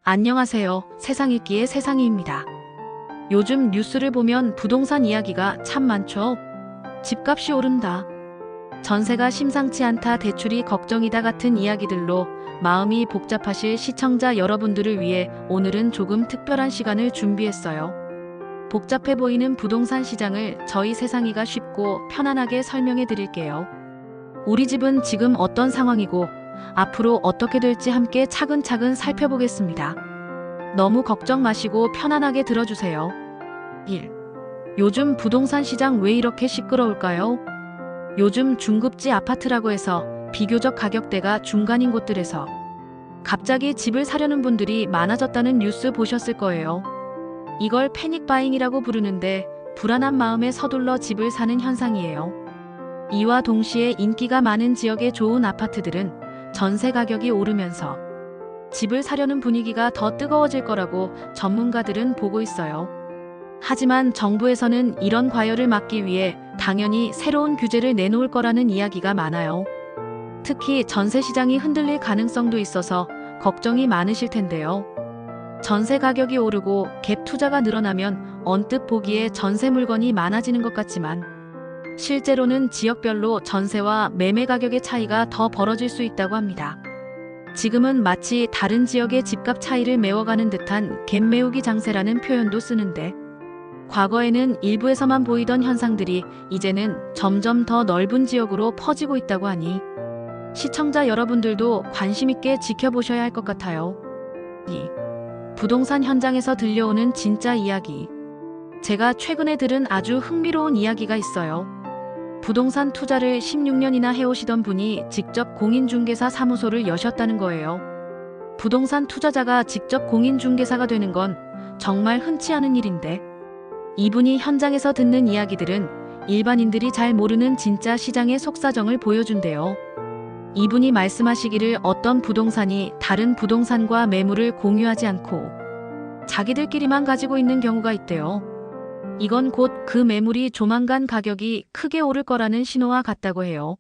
안녕하세요. 세상 읽기의 세상이입니다. 요즘 뉴스를 보면 부동산 이야기가 참 많죠. 집값이 오른다. 전세가 심상치 않다. 대출이 걱정이다 같은 이야기들로 마음이 복잡하실 시청자 여러분들을 위해 오늘은 조금 특별한 시간을 준비했어요. 복잡해 보이는 부동산 시장을 저희 세상이가 쉽고 편안하게 설명해 드릴게요. 우리 집은 지금 어떤 상황이고 앞으로 어떻게 될지 함께 차근차근 살펴보겠습니다. 너무 걱정 마시고 편안하게 들어주세요. 1. 요즘 부동산 시장 왜 이렇게 시끄러울까요? 요즘 중급지 아파트라고 해서 비교적 가격대가 중간인 곳들에서 갑자기 집을 사려는 분들이 많아졌다는 뉴스 보셨을 거예요. 이걸 패닉 바잉이라고 부르는데 불안한 마음에 서둘러 집을 사는 현상이에요. 이와 동시에 인기가 많은 지역의 좋은 아파트들은 전세 가격이 오르면서 집을 사려는 분위기가 더 뜨거워질 거라고 전문가들은 보고 있어요. 하지만 정부에서는 이런 과열을 막기 위해 당연히 새로운 규제를 내놓을 거라는 이야기가 많아요. 특히 전세 시장이 흔들릴 가능성도 있어서 걱정이 많으실 텐데요. 전세 가격이 오르고 갭 투자가 늘어나면 언뜻 보기에 전세 물건이 많아지는 것 같지만 실제로는 지역별로 전세와 매매 가격의 차이가 더 벌어질 수 있다고 합니다. 지금은 마치 다른 지역의 집값 차이를 메워가는 듯한 갭 메우기 장세라는 표현도 쓰는데 과거에는 일부에서만 보이던 현상들이 이제는 점점 더 넓은 지역으로 퍼지고 있다고 하니 시청자 여러분들도 관심 있게 지켜보셔야 할 것 같아요. 2. 부동산 현장에서 들려오는 진짜 이야기. 제가 최근에 들은 아주 흥미로운 이야기가 있어요. 부동산 투자를 16년이나 해오시던 분이 직접 공인중개사 사무소를 여셨다는 거예요. 부동산 투자자가 직접 공인중개사가 되는 건 정말 흔치 않은 일인데 이분이 현장에서 듣는 이야기들은 일반인들이 잘 모르는 진짜 시장의 속사정을 보여준대요. 이분이 말씀하시기를 어떤 부동산이 다른 부동산과 매물을 공유하지 않고 자기들끼리만 가지고 있는 경우가 있대요. 이건 곧 그 매물이 조만간 가격이 크게 오를 거라는 신호와 같다고 해요.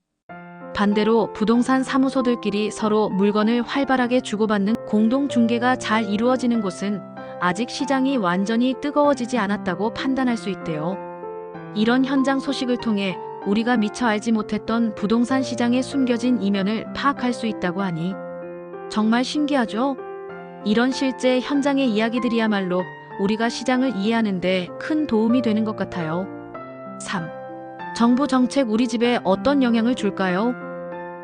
반대로 부동산 사무소들끼리 서로 물건을 활발하게 주고받는 공동 중개가 잘 이루어지는 곳은 아직 시장이 완전히 뜨거워지지 않았다고 판단할 수 있대요. 이런 현장 소식을 통해 우리가 미처 알지 못했던 부동산 시장의 숨겨진 이면을 파악할 수 있다고 하니 정말 신기하죠? 이런 실제 현장의 이야기들이야말로 우리가 시장을 이해하는 데 큰 도움이 되는 것 같아요. 3. 정부 정책 우리 집에 어떤 영향을 줄까요?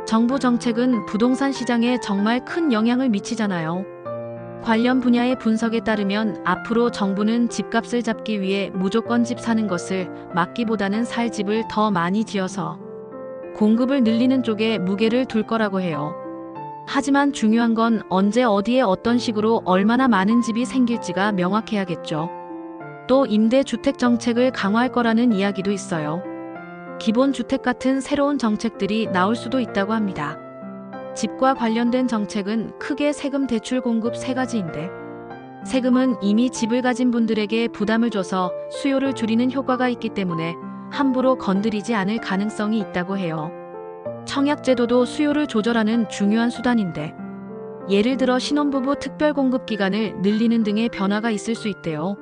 정부 정책은 부동산 시장에 정말 큰 영향을 미치잖아요. 관련 분야의 분석에 따르면 앞으로 정부는 집값을 잡기 위해 무조건 집 사는 것을 막기보다는 살 집을 더 많이 지어서 공급을 늘리는 쪽에 무게를 둘 거라고 해요. 하지만 중요한 건 언제 어디에 어떤 식으로 얼마나 많은 집이 생길지가 명확해야겠죠. 또 임대주택 정책을 강화할 거라는 이야기도 있어요. 기본주택 같은 새로운 정책들이 나올 수도 있다고 합니다. 집과 관련된 정책은 크게 세금 대출 공급 3가지인데 세금은 이미 집을 가진 분들에게 부담을 줘서 수요를 줄이는 효과가 있기 때문에 함부로 건드리지 않을 가능성이 있다고 해요. 청약제도도 수요를 조절하는 중요한 수단인데 예를 들어 신혼부부 특별공급 기간을 늘리는 등의 변화가 있을 수 있대요.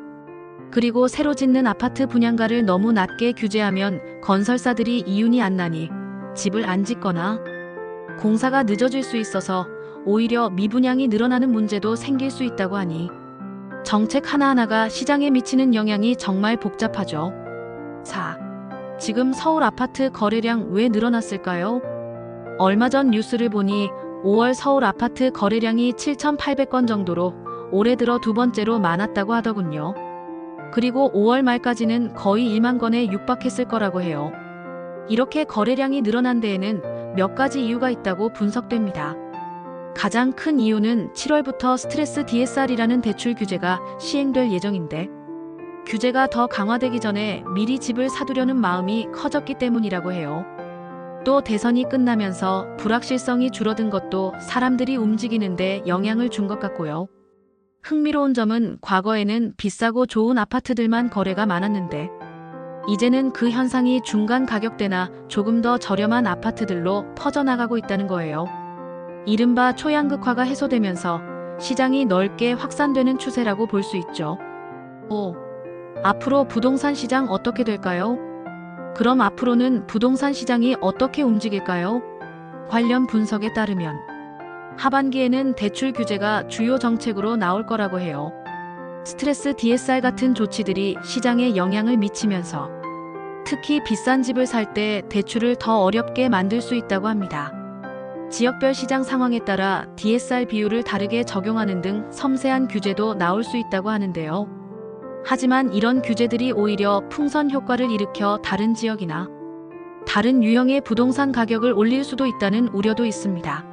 그리고 새로 짓는 아파트 분양가를 너무 낮게 규제하면 건설사들이 이윤이 안 나니 집을 안 짓거나 공사가 늦어질 수 있어서 오히려 미분양이 늘어나는 문제도 생길 수 있다고 하니 정책 하나하나가 시장에 미치는 영향이 정말 복잡하죠. 4. 지금 서울 아파트 거래량 왜 늘어났을까요? 얼마 전 뉴스를 보니 5월 서울 아파트 거래량이 7,800건 정도로 올해 들어 2번째로 많았다고 하더군요. 그리고 5월 말까지는 거의 1만 건에 육박했을 거라고 해요. 이렇게 거래량이 늘어난 데에는 몇 가지 이유가 있다고 분석됩니다. 가장 큰 이유는 7월부터 스트레스 DSR이라는 대출 규제가 시행될 예정인데 규제가 더 강화되기 전에 미리 집을 사두려는 마음이 커졌기 때문이라고 해요. 또 대선이 끝나면서 불확실성이 줄어든 것도 사람들이 움직이는데 영향을 준 것 같고요. 흥미로운 점은 과거에는 비싸고 좋은 아파트들만 거래가 많았는데 이제는 그 현상이 중간 가격대나 조금 더 저렴한 아파트들로 퍼져나가고 있다는 거예요. 이른바 초양극화가 해소되면서 시장이 넓게 확산되는 추세라고 볼 수 있죠. 5. 앞으로 부동산 시장 어떻게 될까요? 그럼 앞으로는 부동산 시장이 어떻게 움직일까요? 관련 분석에 따르면 하반기에는 대출 규제가 주요 정책으로 나올 거라고 해요. 스트레스 DSR 같은 조치들이 시장에 영향을 미치면서 특히 비싼 집을 살 때 대출을 더 어렵게 만들 수 있다고 합니다. 지역별 시장 상황에 따라 DSR 비율을 다르게 적용하는 등 섬세한 규제도 나올 수 있다고 하는데요. 하지만 이런 규제들이 오히려 풍선 효과를 일으켜 다른 지역이나 다른 유형의 부동산 가격을 올릴 수도 있다는 우려도 있습니다.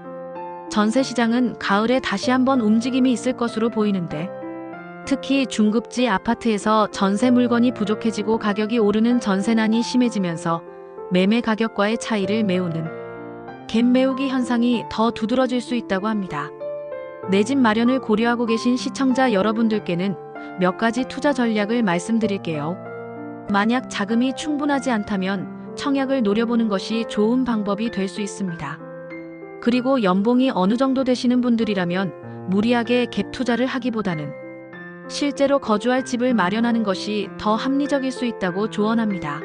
전세 시장은 가을에 다시 한번 움직임이 있을 것으로 보이는데 특히 중급지 아파트에서 전세 물건이 부족해지고 가격이 오르는 전세난이 심해지면서 매매 가격과의 차이를 메우는 갭 메우기 현상이 더 두드러질 수 있다고 합니다. 내 집 마련을 고려하고 계신 시청자 여러분들께는 몇 가지 투자 전략을 말씀드릴게요. 만약 자금이 충분하지 않다면 청약을 노려보는 것이 좋은 방법이 될 수 있습니다. 그리고 연봉이 어느 정도 되시는 분들이라면 무리하게 갭 투자를 하기보다는 실제로 거주할 집을 마련하는 것이 더 합리적일 수 있다고 조언합니다.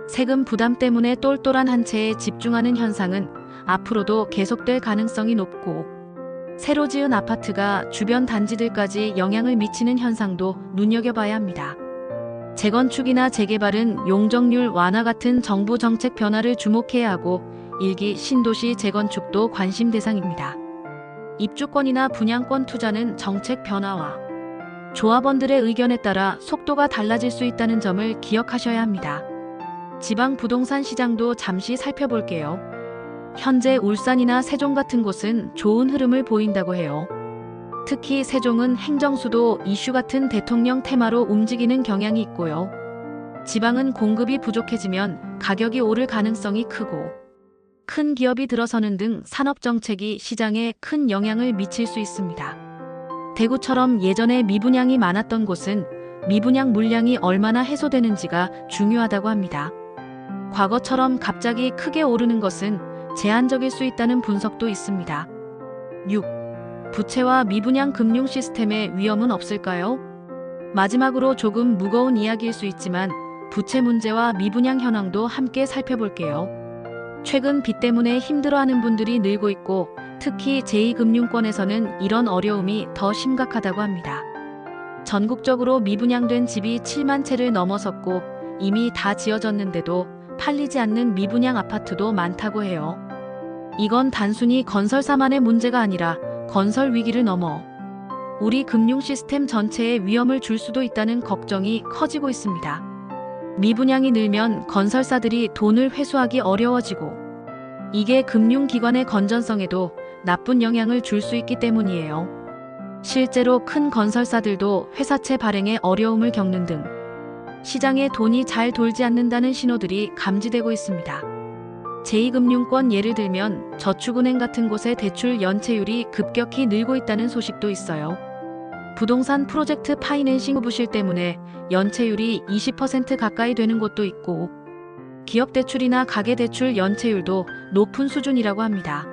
세금 부담 때문에 똘똘한 한 채에 집중하는 현상은 앞으로도 계속될 가능성이 높고 새로 지은 아파트가 주변 단지들까지 영향을 미치는 현상도 눈여겨봐야 합니다. 재건축이나 재개발은 용적률 완화 같은 정부 정책 변화를 주목해야 하고 일기 신도시 재건축도 관심 대상입니다. 입주권이나 분양권 투자는 정책 변화와 조합원들의 의견에 따라 속도가 달라질 수 있다는 점을 기억하셔야 합니다. 지방 부동산 시장도 잠시 살펴볼게요. 현재 울산이나 세종 같은 곳은 좋은 흐름을 보인다고 해요. 특히 세종은 행정수도 이슈 같은 대통령 테마로 움직이는 경향이 있고요. 지방은 공급이 부족해지면 가격이 오를 가능성이 크고 큰 기업이 들어서는 등 산업정책이 시장에 큰 영향을 미칠 수 있습니다. 대구처럼 예전에 미분양이 많았던 곳은 미분양 물량이 얼마나 해소되는지가 중요하다고 합니다. 과거처럼 갑자기 크게 오르는 것은 제한적일 수 있다는 분석도 있습니다. 6. 부채와 미분양 금융 시스템의 위험은 없을까요? 마지막으로 조금 무거운 이야기일 수 있지만 부채 문제와 미분양 현황도 함께 살펴볼게요. 최근 빚 때문에 힘들어하는 분들이 늘고 있고 특히 제2금융권에서는 이런 어려움이 더 심각하다고 합니다. 전국적으로 미분양된 집이 7만 채를 넘어섰고 이미 다 지어졌는데도 팔리지 않는 미분양 아파트도 많다고 해요. 이건 단순히 건설사만의 문제가 아니라 건설 위기를 넘어 우리 금융 시스템 전체에 위험을 줄 수도 있다는 걱정이 커지고 있습니다. 미분양이 늘면 건설사들이 돈을 회수하기 어려워지고 이게 금융기관의 건전성에도 나쁜 영향을 줄 수 있기 때문이에요. 실제로 큰 건설사들도 회사채 발행에 어려움을 겪는 등 시장에 돈이 잘 돌지 않는다는 신호들이 감지되고 있습니다. 제2금융권 예를 들면 저축은행 같은 곳의 대출 연체율이 급격히 늘고 있다는 소식도 있어요. 부동산 프로젝트 파이낸싱 부실 때문에 연체율이 20% 가까이 되는 곳도 있고 기업대출이나 가계대출 연체율도 높은 수준이라고 합니다.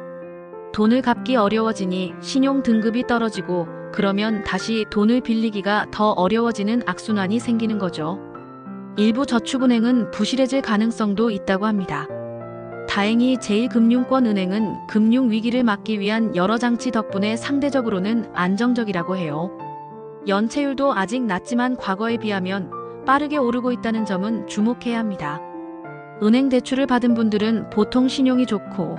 돈을 갚기 어려워지니 신용 등급이 떨어지고 그러면 다시 돈을 빌리기가 더 어려워지는 악순환이 생기는 거죠. 일부 저축은행은 부실해질 가능성도 있다고 합니다. 다행히 제1금융권은행은 금융위기를 막기 위한 여러 장치 덕분에 상대적으로는 안정적이라고 해요. 연체율도 아직 낮지만 과거에 비하면 빠르게 오르고 있다는 점은 주목해야 합니다. 은행 대출을 받은 분들은 보통 신용이 좋고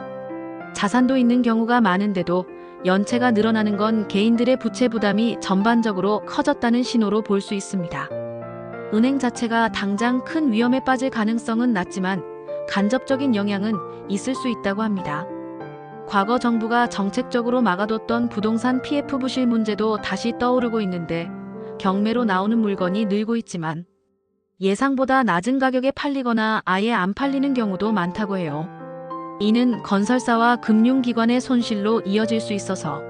자산도 있는 경우가 많은데도 연체가 늘어나는 건 개인들의 부채 부담이 전반적으로 커졌다는 신호로 볼 수 있습니다. 은행 자체가 당장 큰 위험에 빠질 가능성은 낮지만 간접적인 영향은 있을 수 있다고 합니다. 과거 정부가 정책적으로 막아뒀던 부동산 PF 부실 문제도 다시 떠오르고 있는데 경매로 나오는 물건이 늘고 있지만 예상보다 낮은 가격에 팔리거나 아예 안 팔리는 경우도 많다고 해요. 이는 건설사와 금융기관의 손실로 이어질 수 있어서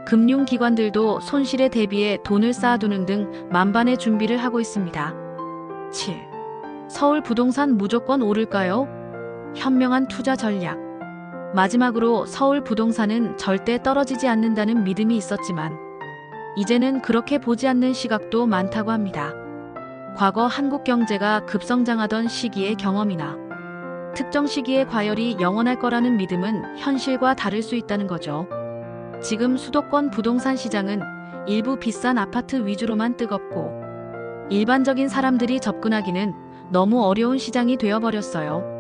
금융기관들도 손실에 대비해 돈을 쌓아두는 등 만반의 준비를 하고 있습니다. 7. 서울 부동산 무조건 오를까요? 현명한 투자 전략. 마지막으로 서울 부동산은 절대 떨어지지 않는다는 믿음이 있었지만 이제는 그렇게 보지 않는 시각도 많다고 합니다. 과거 한국 경제가 급성장하던 시기의 경험이나 특정 시기의 과열이 영원할 거라는 믿음은 현실과 다를 수 있다는 거죠. 지금 수도권 부동산 시장은 일부 비싼 아파트 위주로만 뜨겁고 일반적인 사람들이 접근하기는 너무 어려운 시장이 되어버렸어요.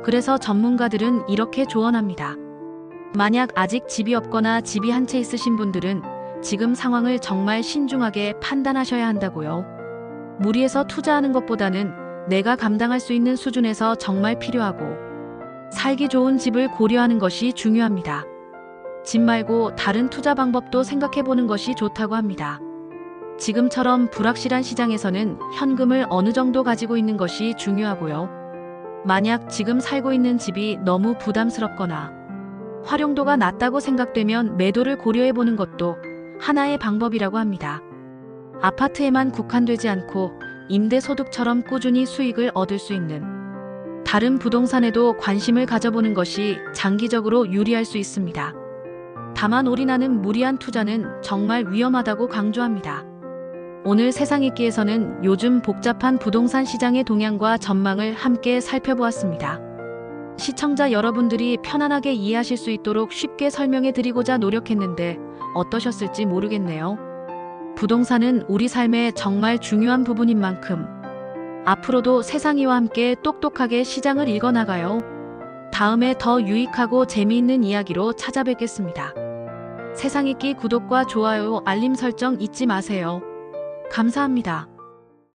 그래서 전문가들은 이렇게 조언합니다. 만약 아직 집이 없거나 집이 한 채 있으신 분들은 지금 상황을 정말 신중하게 판단하셔야 한다고요. 무리해서 투자하는 것보다는 내가 감당할 수 있는 수준에서 정말 필요하고 살기 좋은 집을 고려하는 것이 중요합니다. 집 말고 다른 투자 방법도 생각해보는 것이 좋다고 합니다. 지금처럼 불확실한 시장에서는 현금을 어느 정도 가지고 있는 것이 중요하고요. 만약 지금 살고 있는 집이 너무 부담스럽거나 활용도가 낮다고 생각되면 매도를 고려해보는 것도 하나의 방법이라고 합니다. 아파트에만 국한되지 않고 임대소득처럼 꾸준히 수익을 얻을 수 있는 다른 부동산에도 관심을 가져보는 것이 장기적으로 유리할 수 있습니다. 다만 올인하는 무리한 투자는 정말 위험하다고 강조합니다. 오늘 세상익기에서는 요즘 복잡한 부동산 시장의 동향과 전망을 함께 살펴보았습니다. 시청자 여러분들이 편안하게 이해하실 수 있도록 쉽게 설명해 드리고자 노력했는데 어떠셨을지 모르겠네요. 부동산은 우리 삶의 정말 중요한 부분인 만큼 앞으로도 세상이와 함께 똑똑하게 시장을 읽어나가요. 다음에 더 유익하고 재미있는 이야기로 찾아뵙겠습니다. 세상익기 구독과 좋아요, 알림 설정 잊지 마세요. 감사합니다.